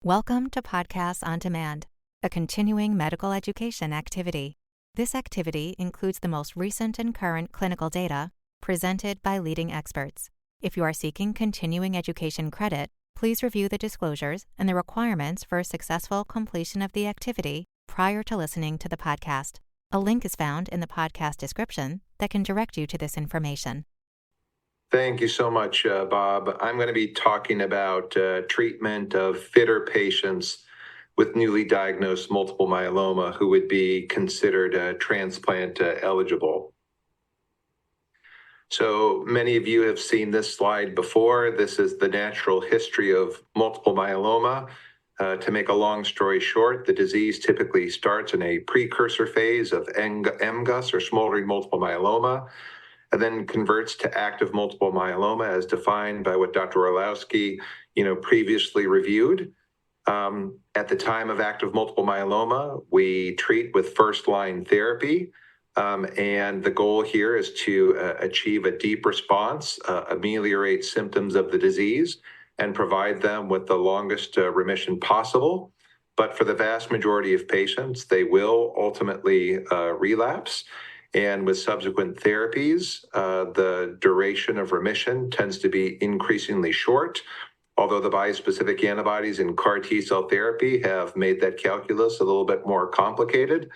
Welcome to Podcasts on Demand, a continuing medical education activity. This activity includes the most recent and current clinical data presented by leading experts. If you are seeking continuing education credit, please review the disclosures and the requirements for successful completion of the activity prior to listening to the podcast. A link is found in the podcast description that can direct you to this information. Thank you so much, Bob. I'm going to be talking about treatment of fitter patients with newly diagnosed multiple myeloma who would be considered transplant eligible. So many of you have seen this slide before. This is the natural history of multiple myeloma. To make a long story short, the disease typically starts in a precursor phase of MGUS, or smoldering multiple myeloma, and then converts to active multiple myeloma as defined by what Dr. Orlowski, previously reviewed. At the time of active multiple myeloma, we treat with first-line therapy, and the goal here is to achieve a deep response, ameliorate symptoms of the disease, and provide them with the longest remission possible. But for the vast majority of patients, they will ultimately relapse. And with subsequent therapies, the duration of remission tends to be increasingly short, although the bispecific antibodies in CAR T-cell therapy have made that calculus a little bit more complicated.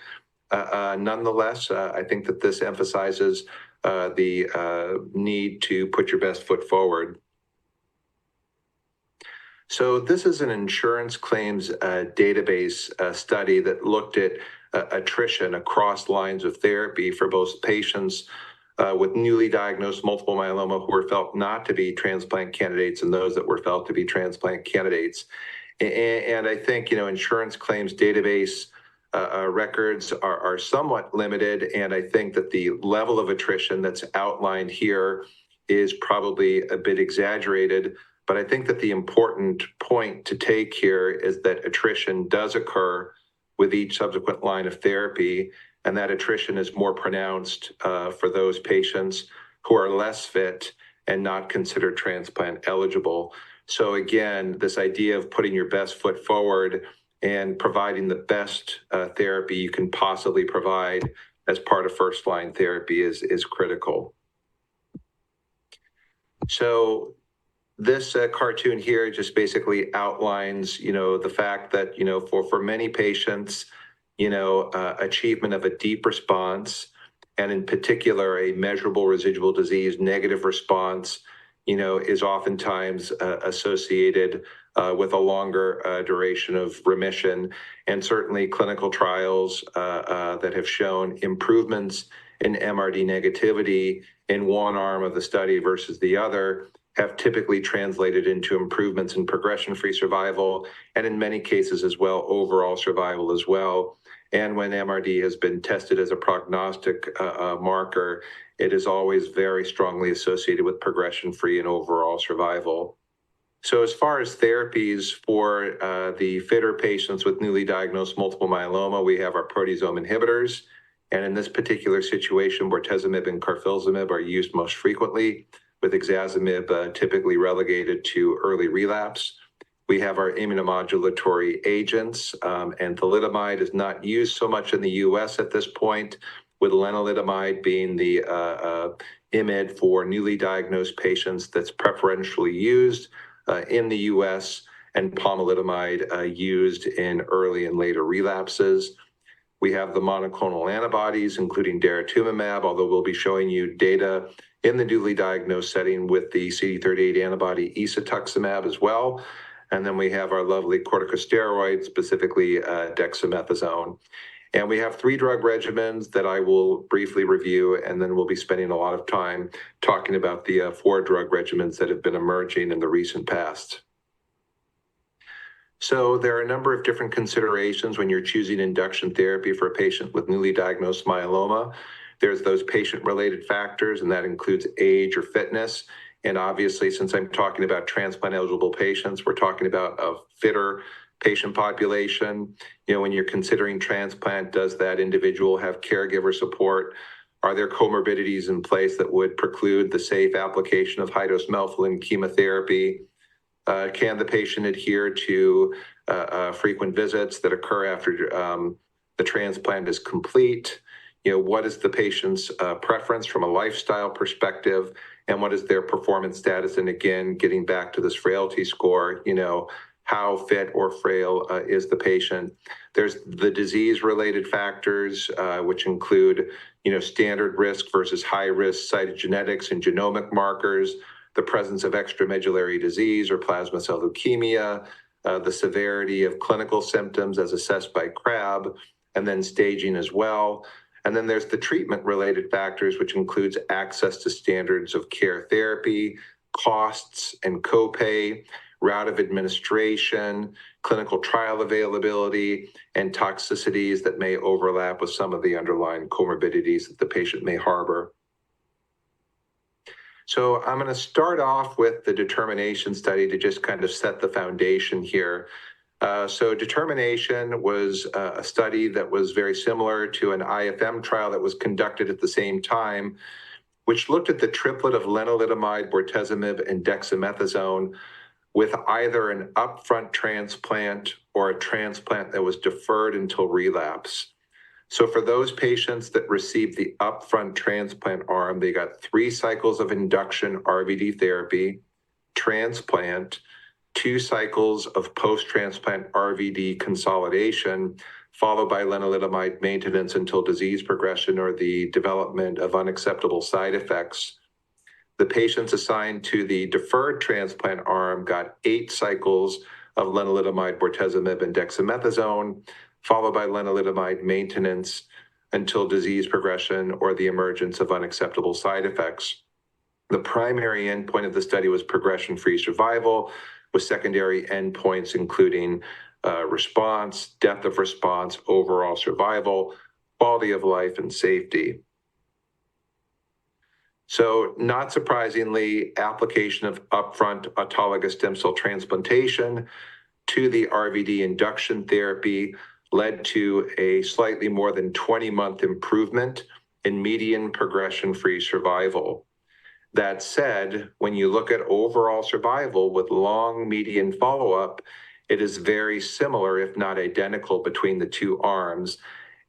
Nonetheless, I think that this emphasizes the need to put your best foot forward. So this is an insurance claims database study that looked at attrition across lines of therapy for both patients with newly diagnosed multiple myeloma who were felt not to be transplant candidates and those that were felt to be transplant candidates. And I think, insurance claims database records are somewhat limited, and I think that the level of attrition that's outlined here is probably a bit exaggerated. But I think that the important point to take here is that attrition does occur with each subsequent line of therapy, and that attrition is more pronounced for those patients who are less fit and not considered transplant eligible. So again, this idea of putting your best foot forward and providing the best therapy you can possibly provide as part of first-line therapy is critical. So this cartoon here just basically outlines, the fact that, for many patients, achievement of a deep response, and in particular, a measurable residual disease negative response, is oftentimes associated with a longer duration of remission. And certainly clinical trials that have shown improvements in MRD negativity in one arm of the study versus the other have typically translated into improvements in progression-free survival, and in many cases as well, overall survival as well. And when MRD has been tested as a prognostic marker, it is always very strongly associated with progression-free and overall survival. So as far as therapies for the fitter patients with newly diagnosed multiple myeloma, we have our proteasome inhibitors. And in this particular situation, bortezomib and carfilzomib are used most frequently, with ixazomib typically relegated to early relapse. We have our immunomodulatory agents, and thalidomide is not used so much in the US at this point, with lenalidomide being the IMiD for newly diagnosed patients that's preferentially used in the US, and pomalidomide used in early and later relapses. We have the monoclonal antibodies, including daratumumab, although we'll be showing you data in the newly diagnosed setting with the CD38 antibody isatuximab as well. And then we have our lovely corticosteroids, specifically dexamethasone. And we have 3 drug regimens that I will briefly review, and then we'll be spending a lot of time talking about the 4 drug regimens that have been emerging in the recent past. So there are a number of different considerations when you're choosing induction therapy for a patient with newly diagnosed myeloma. There's those patient-related factors, and that includes age or fitness. And obviously, since I'm talking about transplant-eligible patients, we're talking about a fitter patient population. When you're considering transplant, does that individual have caregiver support? Are there comorbidities in place that would preclude the safe application of high-dose melphalan chemotherapy? Can the patient adhere to frequent visits that occur after the transplant is complete? What is the patient's preference from a lifestyle perspective, and what is their performance status? And again, getting back to this frailty score, how fit or frail is the patient? There's the disease-related factors, which include, standard risk versus high-risk cytogenetics and genomic markers, the presence of extramedullary disease or plasma cell leukemia, the severity of clinical symptoms as assessed by CRAB, and then staging as well. And then there's the treatment-related factors, which includes access to standards of care therapy, costs and copay, route of administration, clinical trial availability, and toxicities that may overlap with some of the underlying comorbidities that the patient may harbor. So I'm going to start off with the determination study to just kind of set the foundation here. So determination was a study that was very similar to an IFM trial that was conducted at the same time, which looked at the triplet of lenalidomide, bortezomib, and dexamethasone with either an upfront transplant or a transplant that was deferred until relapse. So for those patients that received the upfront transplant arm, they got 3 cycles of induction RVD therapy, transplant, 2 cycles of post-transplant RVD consolidation, followed by lenalidomide maintenance until disease progression or the development of unacceptable side effects. The patients assigned to the deferred transplant arm got 8 cycles of lenalidomide, bortezomib, and dexamethasone, followed by lenalidomide maintenance until disease progression or the emergence of unacceptable side effects. The primary endpoint of the study was progression-free survival, with secondary endpoints including response, depth of response, overall survival, quality of life, and safety. So not surprisingly, application of upfront autologous stem cell transplantation to the RVD induction therapy led to a slightly more than 20-month improvement in median progression-free survival. That said, when you look at overall survival with long median follow-up, it is very similar, if not identical, between the 2 arms.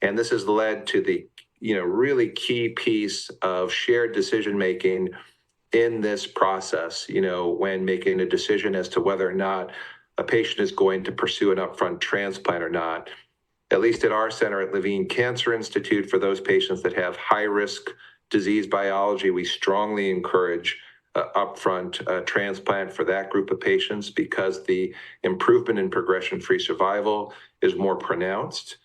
And this has led to the really key piece of shared decision-making in this process, when making a decision as to whether or not a patient is going to pursue an upfront transplant or not. At least at our center at Levine Cancer Institute, for those patients that have high-risk disease biology, we strongly encourage upfront transplant for that group of patients because the improvement in progression-free survival is more pronounced.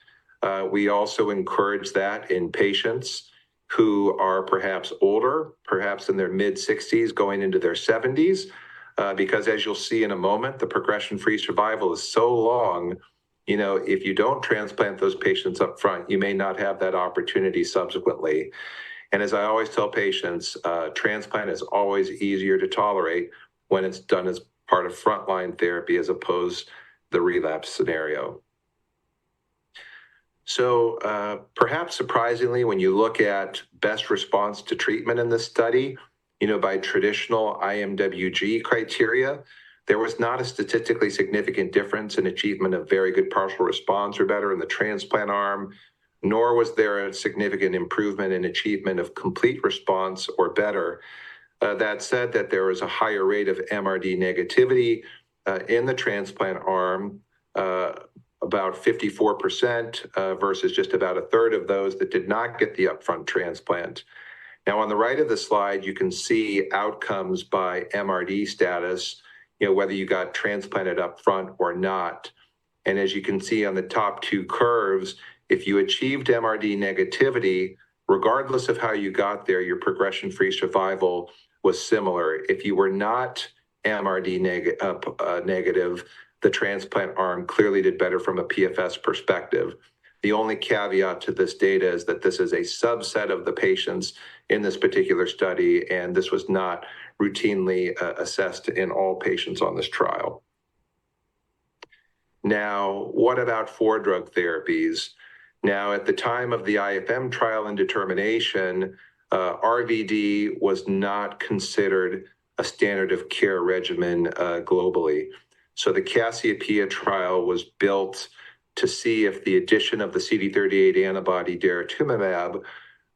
We also encourage that in patients who are perhaps older, perhaps in their mid-60s going into their 70s, because as you'll see in a moment, the progression-free survival is so long, if you don't transplant those patients up front, you may not have that opportunity subsequently. And as I always tell patients, transplant is always easier to tolerate when it's done as part of frontline therapy as opposed to the relapse scenario. So perhaps surprisingly, when you look at best response to treatment in this study, by traditional IMWG criteria, there was not a statistically significant difference in achievement of very good partial response or better in the transplant arm, nor was there a significant improvement in achievement of complete response or better. That said, that there was a higher rate of MRD negativity in the transplant arm, about 54% versus just about a third of those that did not get the upfront transplant. Now, on the right of the slide, you can see outcomes by MRD status, whether you got transplanted up front or not. And as you can see on the top 2 curves, if you achieved MRD negativity, regardless of how you got there, your progression-free survival was similar. If you were not MRD negative, the transplant arm clearly did better from a PFS perspective. The only caveat to this data is that this is a subset of the patients in this particular study, and this was not routinely assessed in all patients on this trial. Now, what about 4-drug therapies? Now, at the time of the IFM trial and determination, RVD was not considered a standard of care regimen globally. So the Cassiopeia trial was built to see if the addition of the CD38 antibody daratumumab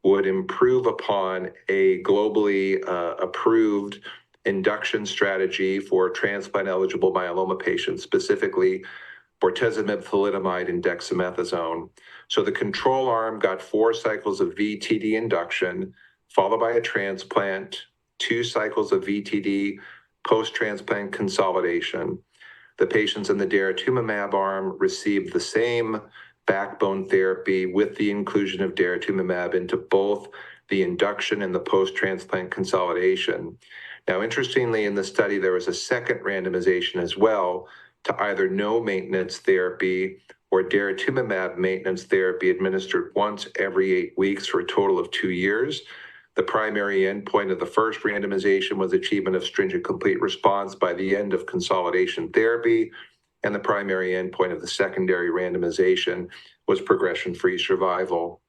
would improve upon a globally approved induction strategy for transplant-eligible myeloma patients, specifically bortezomib, thalidomide, and dexamethasone. So the control arm got 4 cycles of VTD induction, followed by a transplant, 2 cycles of VTD post-transplant consolidation. The patients in the daratumumab arm received the same backbone therapy with the inclusion of daratumumab into both the induction and the post-transplant consolidation. Now, interestingly, in the study, there was a second randomization as well to either no maintenance therapy or daratumumab maintenance therapy administered once every 8 weeks for a total of 2 years. The primary endpoint of the first randomization was achievement of stringent complete response by the end of consolidation therapy, and the primary endpoint of the secondary randomization was progression-free survival.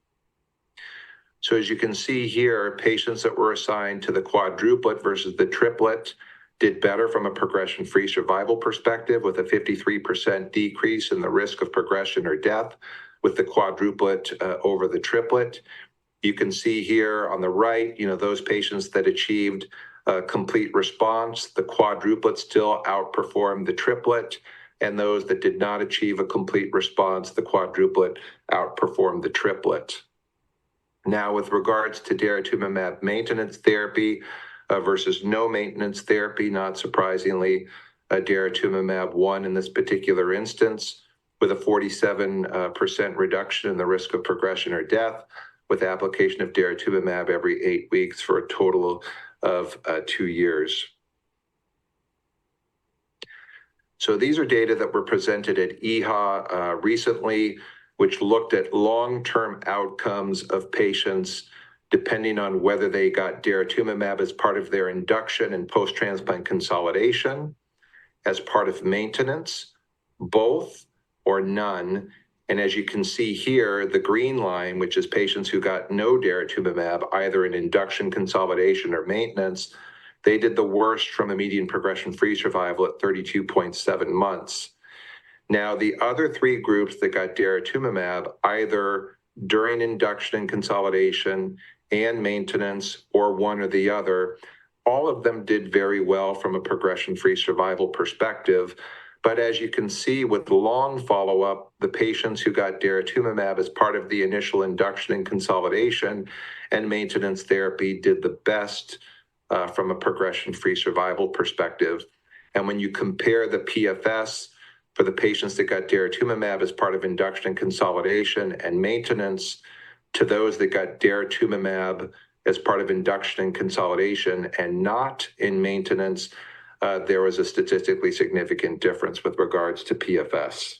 So as you can see here, patients that were assigned to the quadruplet versus the triplet did better from a progression-free survival perspective, with a 53% decrease in the risk of progression or death with the quadruplet over the triplet. You can see here on the right, those patients that achieved a complete response, the quadruplet still outperformed the triplet, and those that did not achieve a complete response, the quadruplet outperformed the triplet. Now, with regards to daratumumab maintenance therapy versus no maintenance therapy, not surprisingly, daratumumab won in this particular instance with a 47% reduction in the risk of progression or death with application of daratumumab every 8 weeks for a total of 2 years. So these are data that were presented at EHA recently, which looked at long-term outcomes of patients depending on whether they got daratumumab as part of their induction and post-transplant consolidation, as part of maintenance, both or none. And as you can see here, the green line, which is patients who got no daratumumab, either in induction, consolidation, or maintenance, they did the worst from a median progression-free survival at 32.7 months. Now, the other 3 groups that got daratumumab, either during induction and consolidation and maintenance, or one or the other, all of them did very well from a progression-free survival perspective. But as you can see with long follow-up, the patients who got daratumumab as part of the initial induction and consolidation and maintenance therapy did the best from a progression-free survival perspective. And when you compare the PFS for the patients that got daratumumab as part of induction and consolidation and maintenance to those that got daratumumab as part of induction and consolidation and not in maintenance, there was a statistically significant difference with regards to PFS.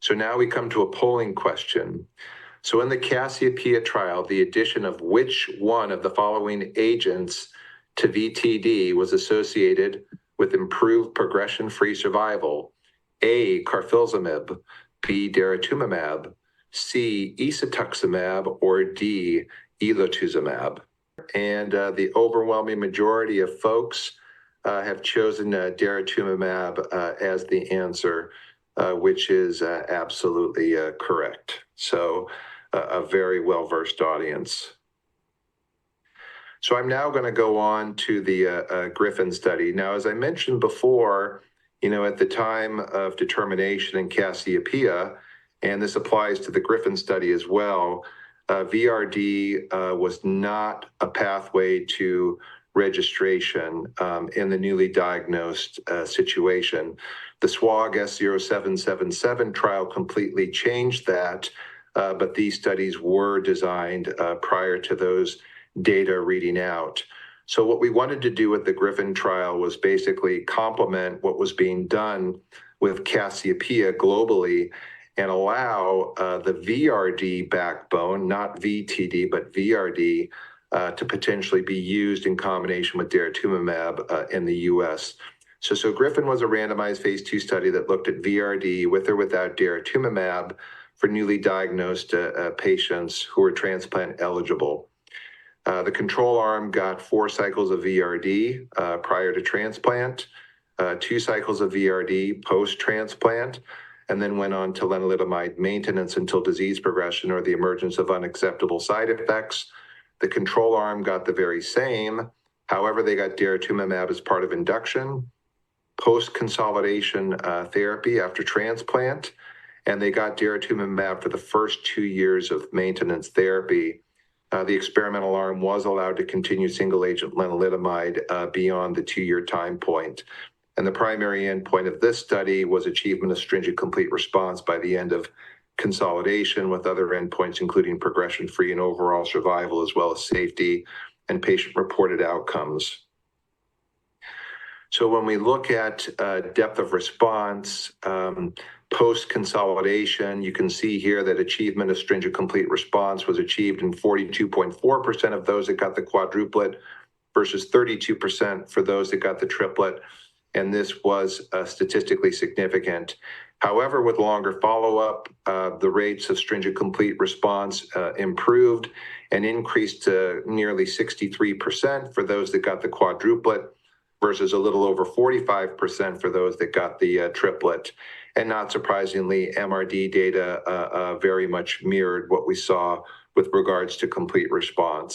So now we come to a polling question. So in the Cassiopeia trial, the addition of which one of the following agents to VTD was associated with improved progression-free survival? A, carfilzomib, B, daratumumab, C, isatuximab, or D, elotuzumab. And the overwhelming majority of folks have chosen daratumumab as the answer, which is absolutely correct. So a very well-versed audience. So I'm now going to go on to the Griffin study. Now, as I mentioned before, at the time of determination in Cassiopeia, and this applies to the Griffin study as well, VRD was not a pathway to registration in the newly diagnosed situation. The SWOG S0777 trial completely changed that, but these studies were designed prior to those data reading out. So what we wanted to do with the Griffin trial was basically complement what was being done with Cassiopeia globally and allow the VRD backbone, not VTD, but VRD, to potentially be used in combination with daratumumab in the US. So Griffin was a randomized phase 2 study that looked at VRD with or without daratumumab for newly diagnosed patients who were transplant eligible. The control arm got 4 cycles of VRD prior to transplant, 2 cycles of VRD post-transplant, and then went on to lenalidomide maintenance until disease progression or the emergence of unacceptable side effects. The control arm got the very same. However, they got daratumumab as part of induction, post-consolidation therapy after transplant, and they got daratumumab for the first 2 years of maintenance therapy. The experimental arm was allowed to continue single-agent lenalidomide beyond the 2-year time point. And the primary endpoint of this study was achievement of stringent complete response by the end of consolidation, with other endpoints including progression-free and overall survival, as well as safety and patient-reported outcomes. So when we look at depth of response, post-consolidation, you can see here that achievement of stringent complete response was achieved in 42.4% of those that got the quadruplet versus 32% for those that got the triplet, and this was statistically significant. However, with longer follow-up, the rates of stringent complete response improved and increased to nearly 63% for those that got the quadruplet versus a little over 45% for those that got the triplet. And not surprisingly, MRD data very much mirrored what we saw with regards to complete response.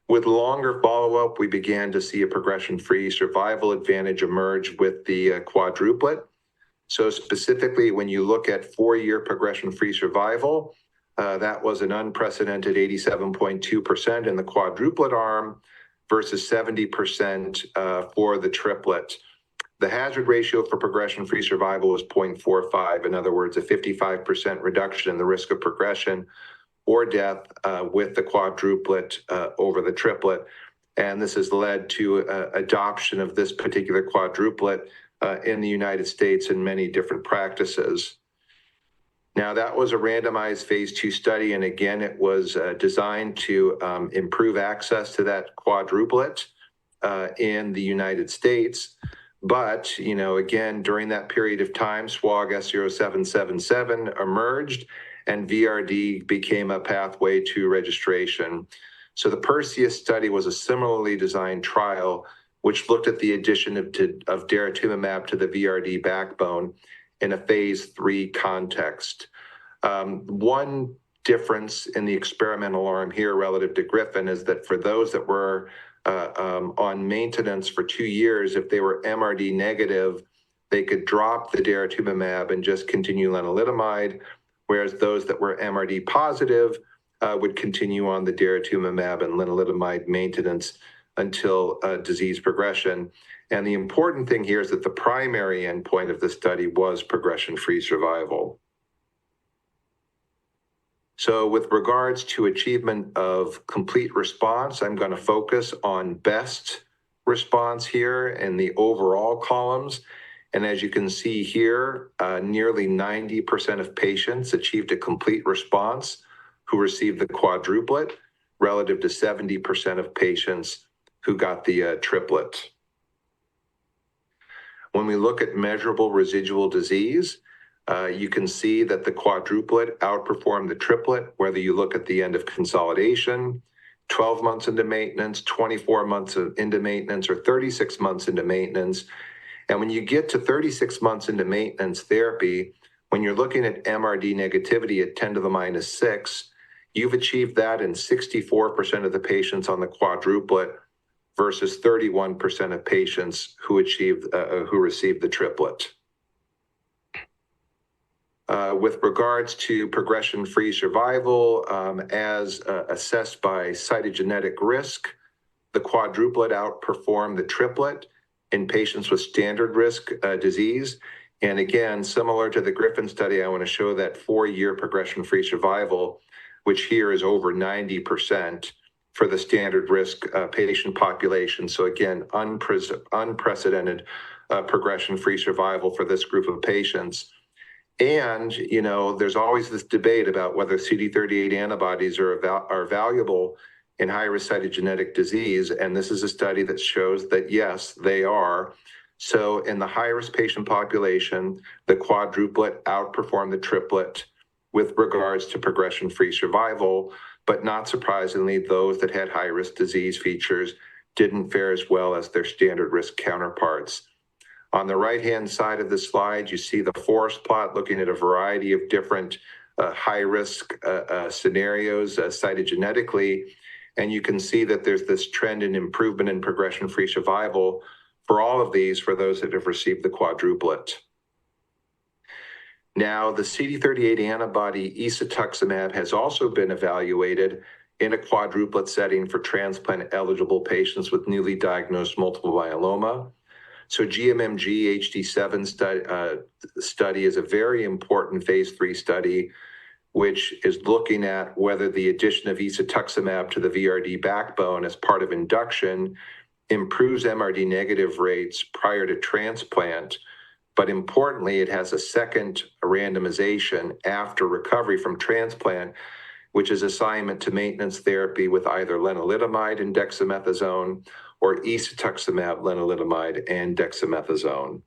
With longer follow-up, we began to see a progression-free survival advantage emerge with the quadruplet. So specifically, when you look at 4-year progression-free survival, that was an unprecedented 87.2% in the quadruplet arm versus 70% for the triplet. The hazard ratio for progression-free survival was 0.45. In other words, a 55% reduction in the risk of progression or death with the quadruplet over the triplet. And this has led to adoption of this particular quadruplet in the United States in many different practices. Now, that was a randomized phase 2 study, and again, it was designed to improve access to that quadruplet in the United States. But, again, during that period of time, SWOG S0777 emerged, and VRD became a pathway to registration. So the Perseus study was a similarly designed trial, which looked at the addition of daratumumab to the VRD backbone in a phase 3 context. One difference in the experimental arm here relative to Griffin is that for those that were on maintenance for 2 years, if they were MRD negative, they could drop the daratumumab and just continue lenalidomide, whereas those that were MRD positive would continue on the daratumumab and lenalidomide maintenance until disease progression. And the important thing here is that the primary endpoint of the study was progression-free survival. So with regards to achievement of complete response, I'm going to focus on best response here in the overall columns. And as you can see here, nearly 90% of patients achieved a complete response who received the quadruplet, relative to 70% of patients who got the triplet. When we look at measurable residual disease, you can see that the quadruplet outperformed the triplet, whether you look at the end of consolidation, 12 months into maintenance, 24 months into maintenance, or 36 months into maintenance. And when you get to 36 months into maintenance therapy, when you're looking at MRD negativity at 10 to the minus 6, you've achieved that in 64% of the patients on the quadruplet versus 31% of patients who received the triplet. With regards to progression-free survival, as assessed by cytogenetic risk, the quadruplet outperformed the triplet in patients with standard risk disease. And again, similar to the Griffin study, I want to show that 4-year progression-free survival, which here is over 90% for the standard risk patient population. So again, unprecedented progression-free survival for this group of patients. And, there's always this debate about whether CD38 antibodies are valuable in high-risk cytogenetic disease. And this is a study that shows that, yes, they are. So in the high-risk patient population, the quadruplet outperformed the triplet with regards to progression-free survival, but not surprisingly, those that had high-risk disease features didn't fare as well as their standard risk counterparts. On the right-hand side of the slide, you see the forest plot looking at a variety of different high-risk scenarios cytogenetically, and you can see that there's this trend in improvement in progression-free survival for all of these for those that have received the quadruplet. Now, the CD38 antibody isatuximab has also been evaluated in a quadruplet setting for transplant-eligible patients with newly diagnosed multiple myeloma. So GMMG HD7 study is a very important phase 3 study, which is looking at whether the addition of isatuximab to the VRD backbone as part of induction improves MRD negative rates prior to transplant. But importantly, it has a second randomization after recovery from transplant, which is assignment to maintenance therapy with either lenalidomide and dexamethasone or isatuximab, lenalidomide, and dexamethasone.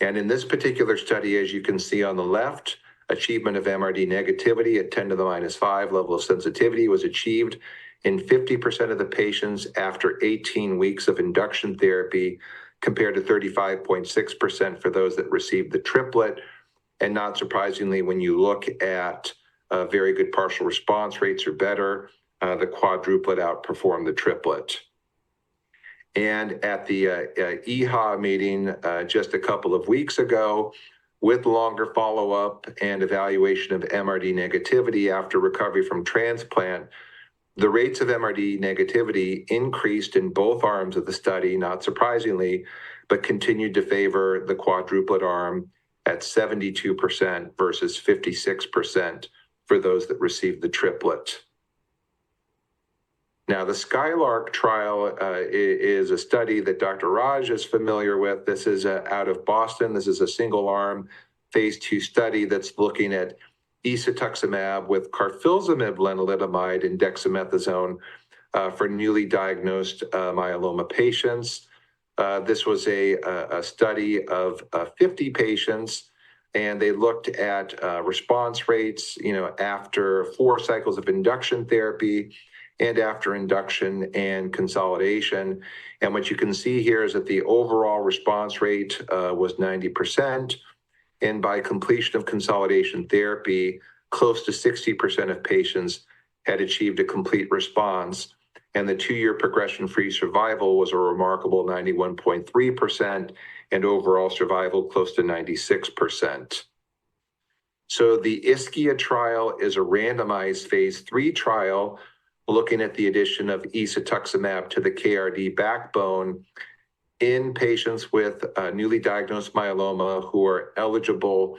And in this particular study, as you can see on the left, achievement of MRD negativity at 10 to the minus 5 level of sensitivity was achieved in 50% of the patients after 18 weeks of induction therapy, compared to 35.6% for those that received the triplet. And not surprisingly, when you look at very good partial response rates or better, the quadruplet outperformed the triplet. And at the EHA meeting just a couple of weeks ago, with longer follow-up and evaluation of MRD negativity after recovery from transplant, the rates of MRD negativity increased in both arms of the study, not surprisingly, but continued to favor the quadruplet arm at 72% versus 56% for those that received the triplet. Now, the Skylark trial is a study that Dr. Raje is familiar with. This is out of Boston. This is a single-arm phase 2 study that's looking at isatuximab with carfilzomib, lenalidomide, and dexamethasone for newly diagnosed myeloma patients. This was a study of 50 patients, and they looked at response rates, after 4 cycles of induction therapy and after induction and consolidation. And what you can see here is that the overall response rate was 90%. And by completion of consolidation therapy, close to 60% of patients had achieved a complete response. And the 2-year progression-free survival was a remarkable 91.3%, and overall survival close to 96%. So the ISKIA trial is a randomized phase 3 trial looking at the addition of isatuximab to the KRD backbone in patients with newly diagnosed myeloma who are eligible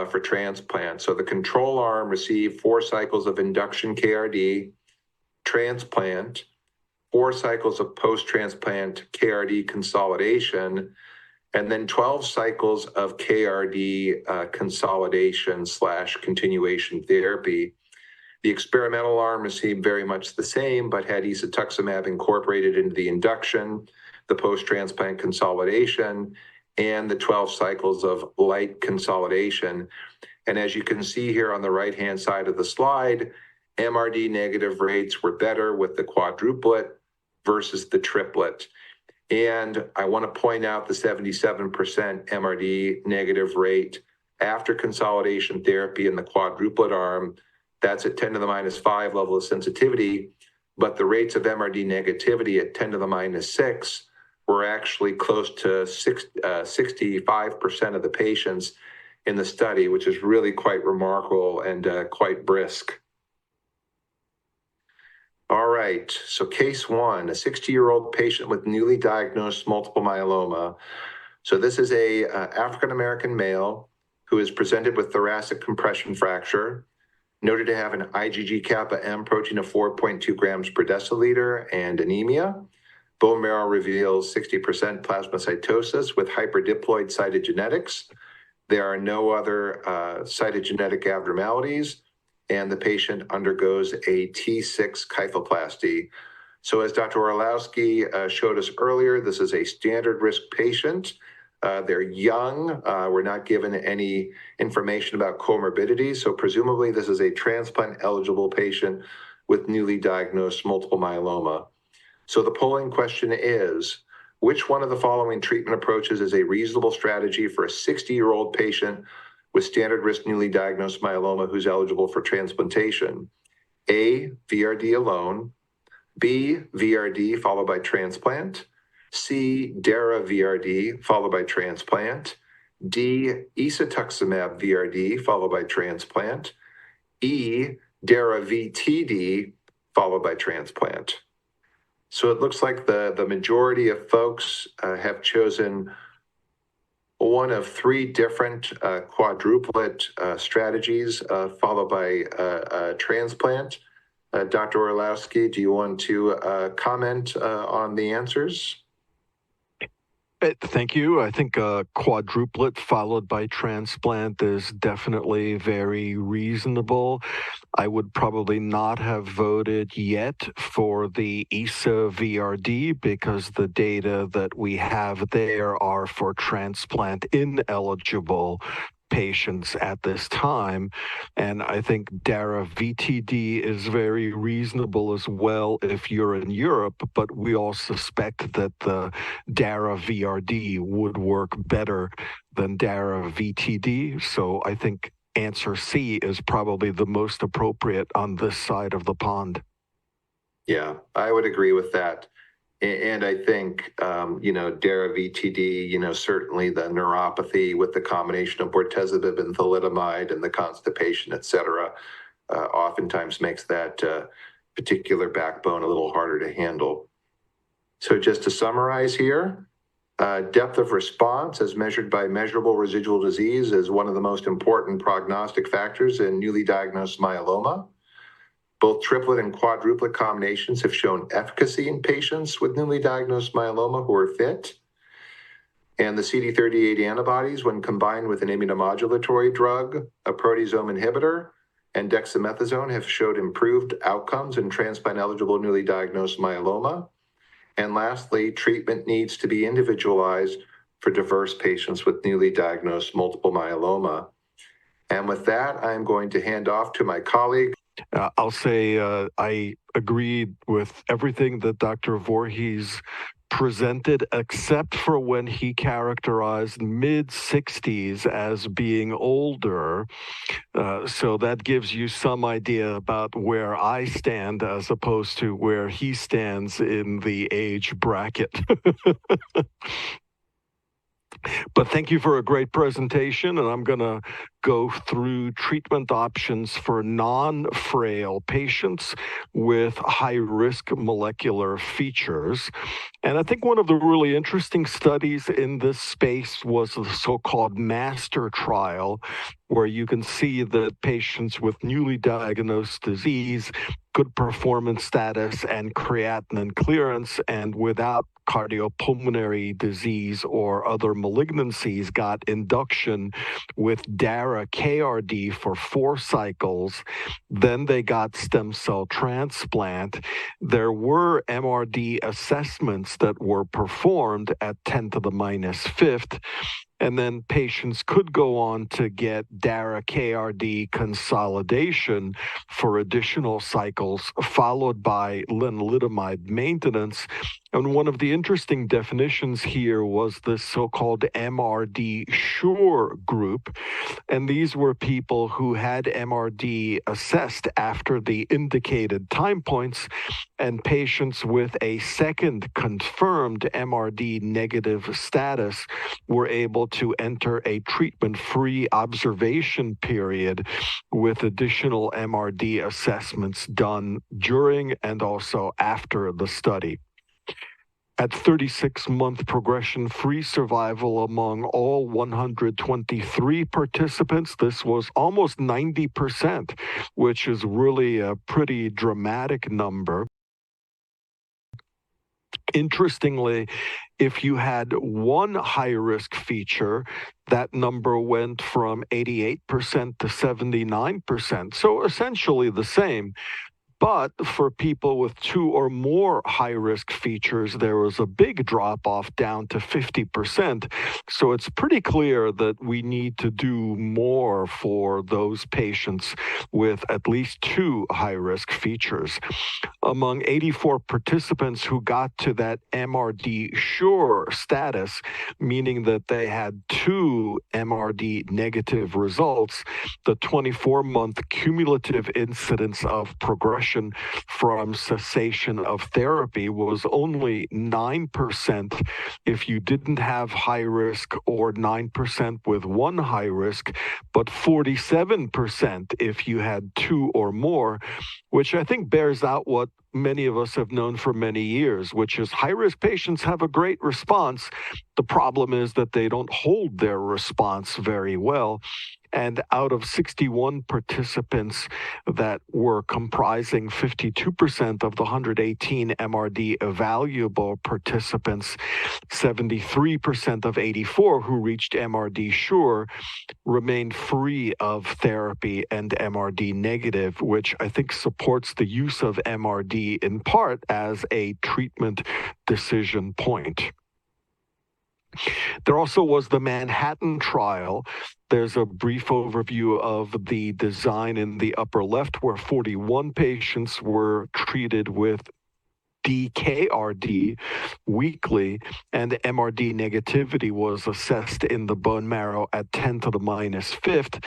for transplant. So the control arm received 4 cycles of induction KRD, transplant, 4 cycles of post-transplant KRD consolidation, and then 12 cycles of KRD consolidation / continuation therapy. The experimental arm received very much the same, but had isatuximab incorporated into the induction, the post-transplant consolidation, and the 12 cycles of light consolidation. And as you can see here on the right-hand side of the slide, MRD negative rates were better with the quadruplet versus the triplet. And I want to point out the 77% MRD negative rate after consolidation therapy in the quadruplet arm. That's at 10 to the minus 5 level of sensitivity, but the rates of MRD negativity at 10 to the minus 6 were actually close to 65% of the patients in the study, which is really quite remarkable and quite brisk. All right, so case 1, a 60-year-old patient with newly diagnosed multiple myeloma. So this is a African-American male who is presented with thoracic compression fracture, noted to have an IgG kappa M protein of 4.2 grams per deciliter and anemia. Bone marrow reveals 60% plasmacytosis with hyperdiploid cytogenetics. There are no other cytogenetic abnormalities, and the patient undergoes a T6 kyphoplasty. So as Dr. Orlowski showed us earlier, this is a standard risk patient They're young. We're not given any information about comorbidities. So presumably this is a transplant-eligible patient with newly diagnosed multiple myeloma. So the polling question is, which one of the following treatment approaches is a reasonable strategy for a 60-year-old patient with standard risk newly diagnosed myeloma who's eligible for transplantation? A, VRD alone, B, VRD followed by transplant, C, Dara VRD followed by transplant, D, isatuximab VRD followed by transplant, E, Dara VTD followed by transplant. So it looks like the majority of folks have chosen one of three different quadruplet strategies followed by transplant. Dr. Orlowski, do you want to comment on the answers? Thank you. I think quadruplet followed by transplant is definitely very reasonable. I would probably not have voted yet for the ESA VRD because the data that we have there are for transplant ineligible patients at this time. And I think Dara VTD is very reasonable as well if you're in Europe, but we all suspect that the Dara VRD would work better than Dara VTD. So I think answer C is probably the most appropriate on this side of the pond. Yeah, I would agree with that. And I think, Dara VTD, certainly the neuropathy with the combination of bortezomib and thalidomide and the constipation, et cetera, oftentimes makes that particular backbone a little harder to handle. So just to summarize here, depth of response as measured by measurable residual disease is one of the most important prognostic factors in newly diagnosed myeloma. Both triplet and quadruplet combinations have shown efficacy in patients with newly diagnosed myeloma who are fit. And the CD38 antibodies, when combined with an immunomodulatory drug, a proteasome inhibitor, and dexamethasone, have showed improved outcomes in transplant-eligible newly diagnosed myeloma. And lastly, treatment needs to be individualized for diverse patients with newly diagnosed multiple myeloma. And with that, I'm going to hand off to my colleague. I'll say I agreed with everything that Dr. Voorhees presented, except for when he characterized mid-60s as being older. So that gives you some idea about where I stand as opposed to where he stands in the age bracket. But thank you for a great presentation, and I'm going to go through treatment options for non-frail patients with high-risk molecular features. And I think one of the really interesting studies in this space was the so-called MASTER trial, where you can see that patients with newly diagnosed disease, good performance status, and creatinine clearance, and without cardiopulmonary disease or other malignancies got induction with Dara KRD for 4 cycles. Then they got stem cell transplant. There were MRD assessments that were performed at 10 to the minus fifth. And then patients could go on to get Dara KRD consolidation for additional cycles, followed by lenalidomide maintenance. And one of the interesting definitions here was this so-called MRD sure group. And these were people who had MRD assessed after the indicated time points, and patients with a second confirmed MRD negative status were able to enter a treatment-free observation period with additional MRD assessments done during and also after the study. At 36-month progression-free survival among all 123 participants, this was almost 90%, which is really a pretty dramatic number. Interestingly, if you had one high-risk feature, that number went from 88% to 79%, so essentially the same. But for people with 2 or more high-risk features, there was a big drop-off down to 50%. So it's pretty clear that we need to do more for those patients with at least 2 high-risk features. Among 84 participants who got to that MRD sure status, meaning that they had 2 MRD negative results, the 24-month cumulative incidence of progression from cessation of therapy was only 9% if you didn't have high risk, or 9% with 1 high risk, but 47% if you had 2 or more, which I think bears out what many of us have known for many years, which is high-risk patients have a great response. The problem is that they don't hold their response very well. And out of 61 participants that were comprising 52% of the 118 MRD evaluable participants, 73% of 84 who reached MRD sure remained free of therapy and MRD negative, which I think supports the use of MRD in part as a treatment decision point. There also was the Manhattan trial. There's a brief overview of the design in the upper left, where 41 patients were treated with DKRD weekly, and MRD negativity was assessed in the bone marrow at 10 to the minus fifth,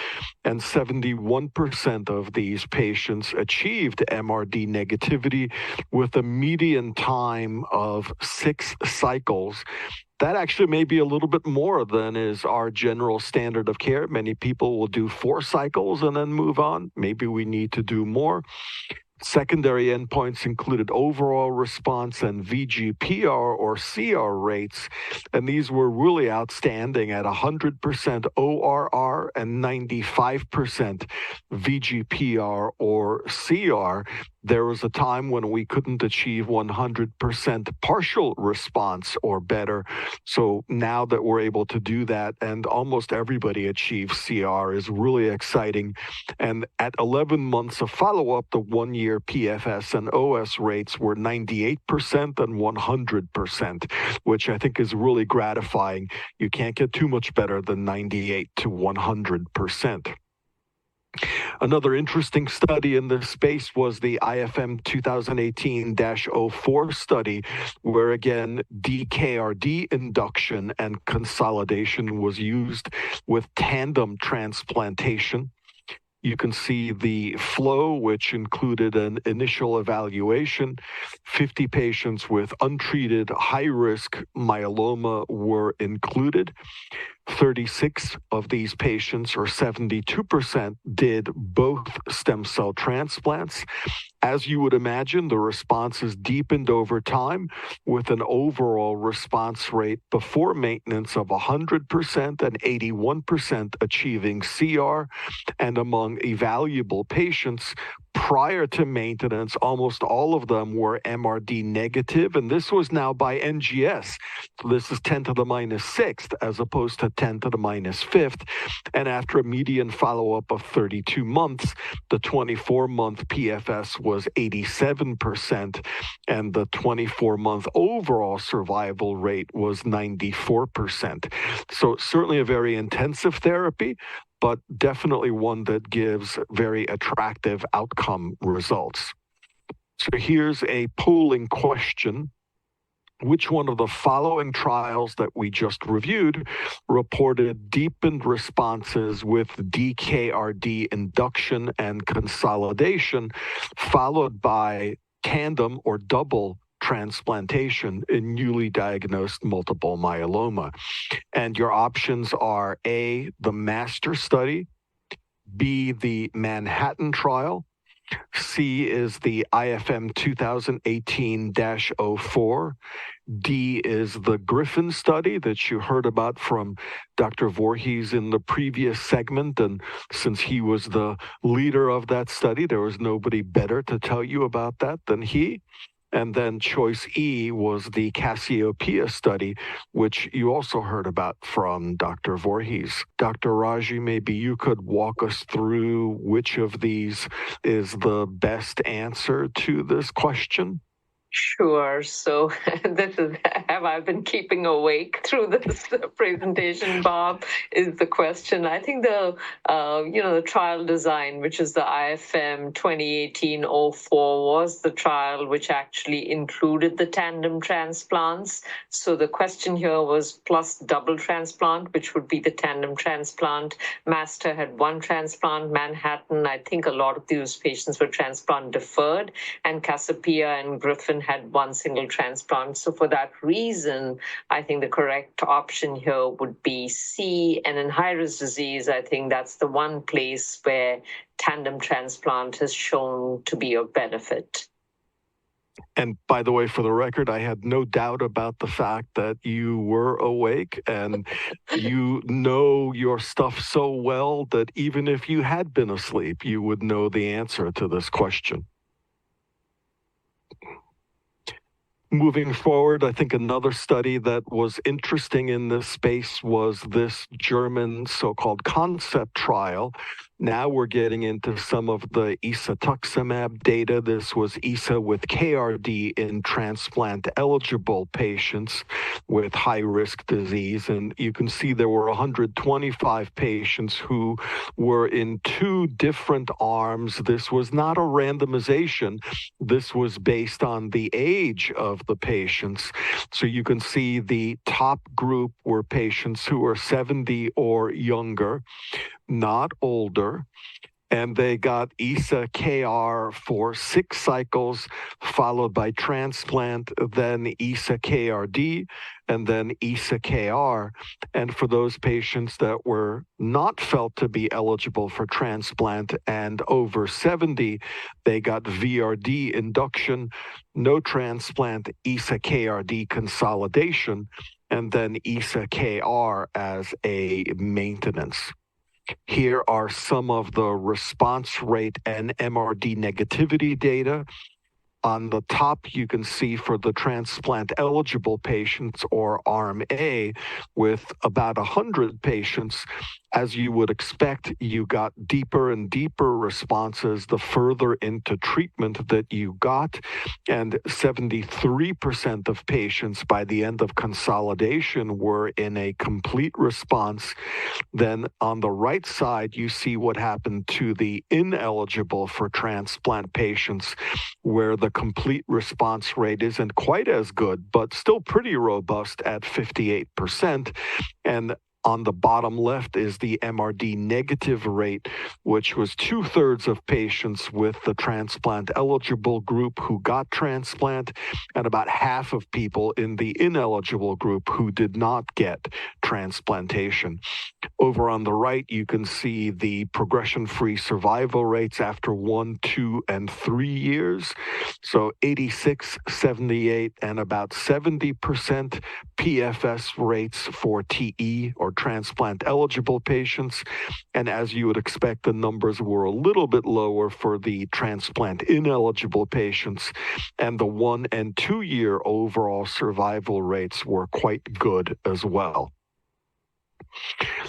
and 71% of these patients achieved MRD negativity with a median time of 6 cycles. That actually may be a little bit more than is our general standard of care. Many people will do 4 cycles and then move on. Maybe we need to do more. Secondary endpoints included overall response and VGPR or CR rates, and these were really outstanding at 100% ORR and 95% VGPR or CR. There was a time when we couldn't achieve 100% partial response or better. So now that we're able to do that, and almost everybody achieves CR, is really exciting. And at 11 months of follow-up, the 1-year PFS and OS rates were 98% and 100%, which I think is really gratifying. You can't get too much better than 98 to 100%. Another interesting study in this space was the IFM 2018-04 study, where again, DKRD induction and consolidation was used with tandem transplantation. You can see the flow, which included an initial evaluation. 50 patients with untreated high-risk myeloma were included. 36 of these patients, or 72%, did both stem cell transplants. As you would imagine, the responses deepened over time, with an overall response rate before maintenance of 100% and 81% achieving CR. And among evaluable patients, prior to maintenance, almost all of them were MRD negative, and this was now by NGS. So this is 10 to the minus 6th as opposed to 10 to the minus 5th. And after a median follow-up of 32 months, the 24-month PFS was 87%, and the 24-month overall survival rate was 94%. So certainly a very intensive therapy, but definitely one that gives very attractive outcome results. So here's a polling question. Which one of the following trials that we just reviewed reported deepened responses with DKRD induction and consolidation, followed by tandem or double transplantation in newly diagnosed multiple myeloma? And your options are A, the MASTER study, B, the Manhattan trial, C is the IFM 2018-04, D is the Griffin study that you heard about from Dr. Voorhees in the previous segment. And since he was the leader of that study, there was nobody better to tell you about that than he. And then choice E was the Cassiopeia study, which you also heard about from Dr. Voorhees. Dr. Raje, maybe you could walk us through which of these is the best answer to this question? Sure. So this is, have I been keeping awake through this presentation, Bob, is the question. I think the trial design, which is the IFM 2018-04, was the trial which actually included the tandem transplants. So the question here was plus double transplant, which would be the tandem transplant. Master had one transplant. Manhattan, I think a lot of these patients were transplant deferred, and Cassiopeia and Griffin had one single transplant. So for that reason, I think the correct option here would be C. And in high-risk disease, I think that's the one place where tandem transplant has shown to be of benefit. And by the way, for the record, I had no doubt about the fact that you were awake and you know your stuff so well that even if you had been asleep, you would know the answer to this question. Moving forward, I think another study that was interesting in this space was this German so-called concept trial. Now we're getting into some of the isatuximab data. This was ISA with KRD in transplant-eligible patients with high-risk disease. And you can see there were 125 patients who were in two different arms. This was not a randomization. This was based on the age of the patients. So you can see the top group were patients who were 70 or younger, not older, and they got ISA-KR for 6 cycles, followed by transplant, then ISA-KRD, and then ISA-KR. And for those patients that were not felt to be eligible for transplant and over 70, they got VRD induction, no transplant, ISA-KRD consolidation, and then ISA-KR as a maintenance. Here are some of the response rate and MRD negativity data. On the top, you can see for the transplant-eligible patients, or Arm A, with about 100 patients, as you would expect, you got deeper and deeper responses the further into treatment that you got, and 73% of patients by the end of consolidation were in a complete response. Then on the right side, you see what happened to the ineligible for transplant patients, where the complete response rate isn't quite as good, but still pretty robust at 58%. And on the bottom left is the MRD negative rate, which was 2/3 of patients with the transplant eligible group who got transplant, and about half of people in the ineligible group who did not get transplantation. Over on the right, you can see the progression-free survival rates after 1, 2, and 3 years. So 86, 78, and about 70% PFS rates for TE, or transplant-eligible patients. And as you would expect, the numbers were a little bit lower for the transplant-ineligible patients. And the 1 and 2 year overall survival rates were quite good as well.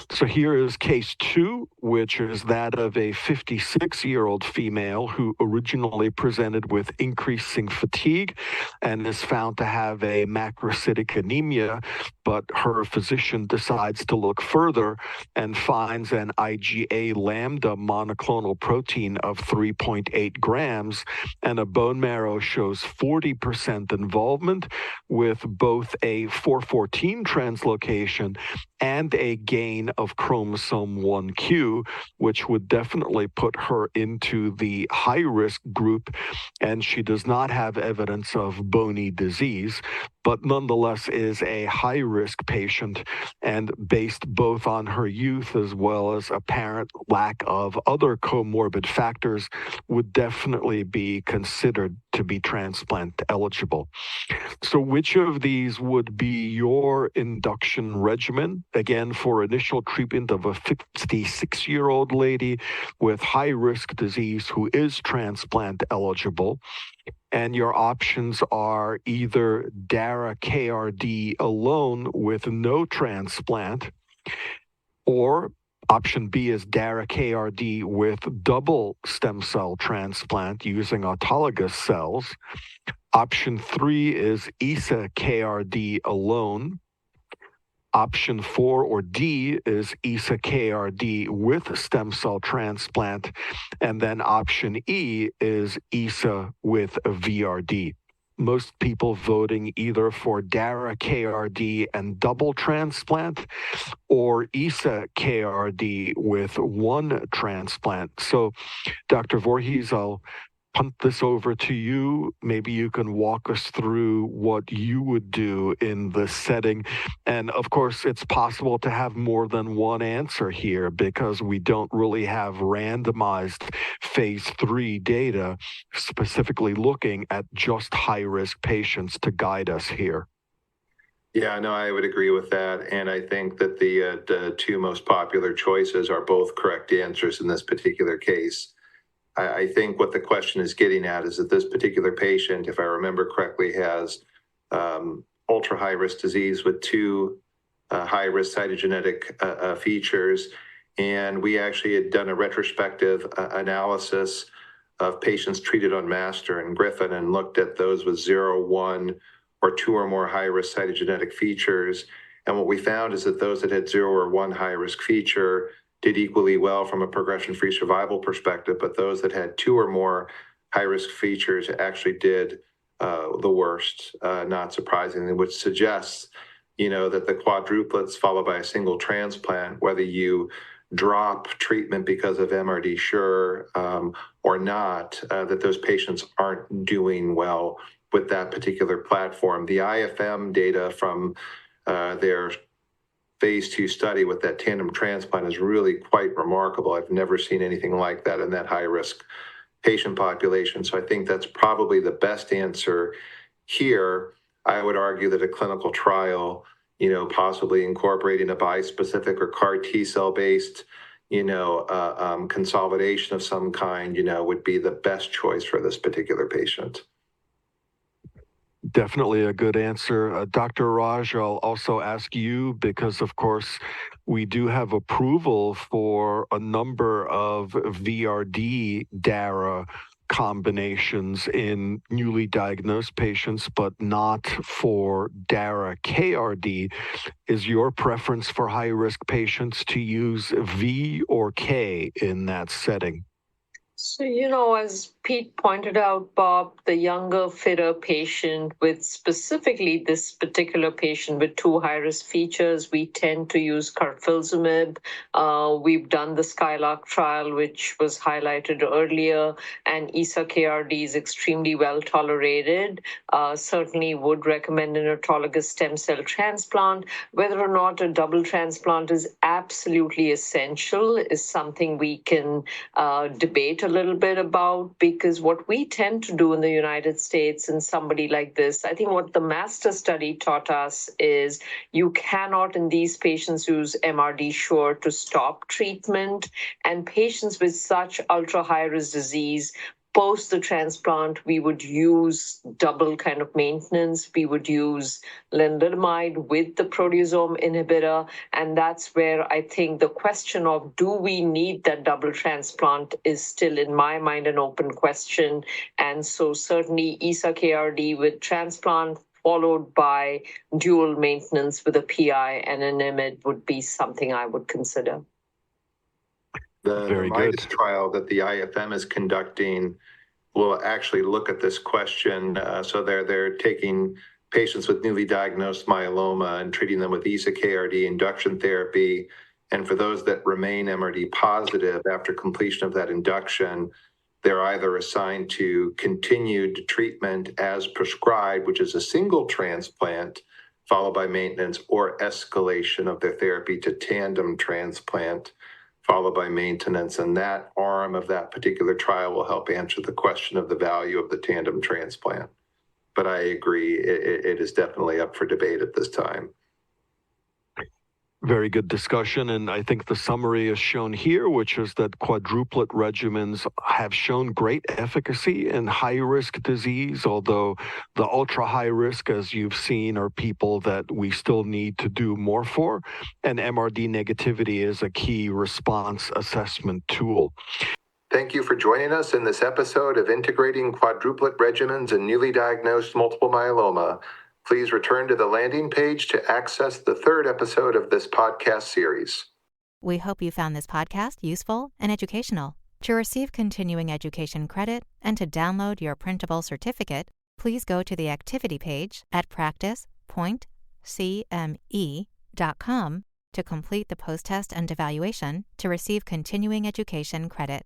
So here is case 2, which is that of a 56-year-old female who originally presented with increasing fatigue and is found to have a macrocytic anemia, but her physician decides to look further and finds an IgA lambda monoclonal protein of 3.8 grams, and a bone marrow shows 40% involvement with both a 414 translocation and a gain of chromosome 1q, which would definitely put her into the high-risk group, and she does not have evidence of bony disease, but nonetheless is a high-risk patient, and based both on her youth as well as apparent lack of other comorbid factors, would definitely be considered to be transplant eligible. So which of these would be your induction regimen? Again, for initial treatment of a 56-year-old lady with high-risk disease who is transplant eligible. and your options are either DARA-KRD alone with no transplant, or option B is DARA-KRD with double stem cell transplant using autologous cells. Option 3 is ESA-KRD alone. Option 4 or D is ESA-KRD with stem cell transplant. And then option E is ESA with a VRD. Most people voting either for DARA-KRD and double transplant or ESA-KRD with one transplant. So, Dr. Voorhees, I'll punt this over to you. Maybe you can walk us through what you would do in this setting. And of course, it's possible to have more than one answer here because we don't really have randomized phase 3 data specifically looking at just high-risk patients to guide us here. Yeah, no, I would agree with that. And I think that the two most popular choices are both correct answers in this particular case. I think what the question is getting at is that this particular patient, if I remember correctly, has ultra high risk disease with two high risk cytogenetic features. And we actually had done a retrospective analysis of patients treated on Master and Griffin and looked at those with 0, 1, or 2 or more high risk cytogenetic features. And what we found is that those that had 0 or 1 high risk feature did equally well from a progression-free survival perspective, but those that had 2 or more high-risk features actually did the worst, not surprisingly, which suggests, that the quadruplets followed by a single transplant, whether you drop treatment because of MRD sure or not, that those patients aren't doing well with that particular platform. The IFM data from their phase 2 study with that tandem transplant is really quite remarkable. I've never seen anything like that in that high-risk patient population. So I think that's probably the best answer here. I would argue that a clinical trial, possibly incorporating a bispecific or CAR T-cell based, consolidation of some kind, would be the best choice for this particular patient. Definitely a good answer. Dr. Raje, I'll also ask you because, of course, we do have approval for a number of VRD DARA combinations in newly diagnosed patients, but not for DARA-KRD. Is your preference for high-risk patients to use V or K in that setting? So, as Pete pointed out, Bob, the younger, fitter patient with specifically this particular patient with 2 high-risk features, we tend to use carfilzomib. We've done the Skylark trial, which was highlighted earlier, and ESA-KRD is extremely well tolerated. Certainly would recommend an autologous stem cell transplant. Whether or not a double transplant is absolutely essential is something we can debate a little bit about, because what we tend to do in the United States in somebody like this, I think what the Master study taught us is you cannot in these patients use MRD sure to stop treatment, and patients with such ultra high risk disease post the transplant, we would use double kind of maintenance. We would use lenalidomide with the proteasome inhibitor. And that's where I think the question of do we need that double transplant is still, in my mind, an open question. And so certainly ESA-KRD with transplant followed by dual maintenance with a PI and an IMiD would be something I would consider. The Midas trial that the IFM is conducting will actually look at this question. So they're taking patients with newly diagnosed myeloma and treating them with ESA-KRD induction therapy. And for those that remain MRD positive after completion of that induction, they're either assigned to continued treatment as prescribed, which is a single transplant followed by maintenance, or escalation of their therapy to tandem transplant followed by maintenance. And that arm of that particular trial will help answer the question of the value of the tandem transplant. But I agree, it is definitely up for debate at this time. Very good discussion, and I think the summary is shown here, which is that quadruplet regimens have shown great efficacy in high-risk disease, although the ultra-high risk, as you've seen, are people that we still need to do more for, and MRD negativity is a key response assessment tool. Thank you for joining us in this episode of Integrating Quadruplet Regimens in Newly Diagnosed Multiple Myeloma. Please return to the landing page to access the third episode of this podcast series. We hope you found this podcast useful and educational. To receive continuing education credit and to download your printable certificate, please go to the activity page at practice.cme.com to complete the post-test and evaluation to receive continuing education credit.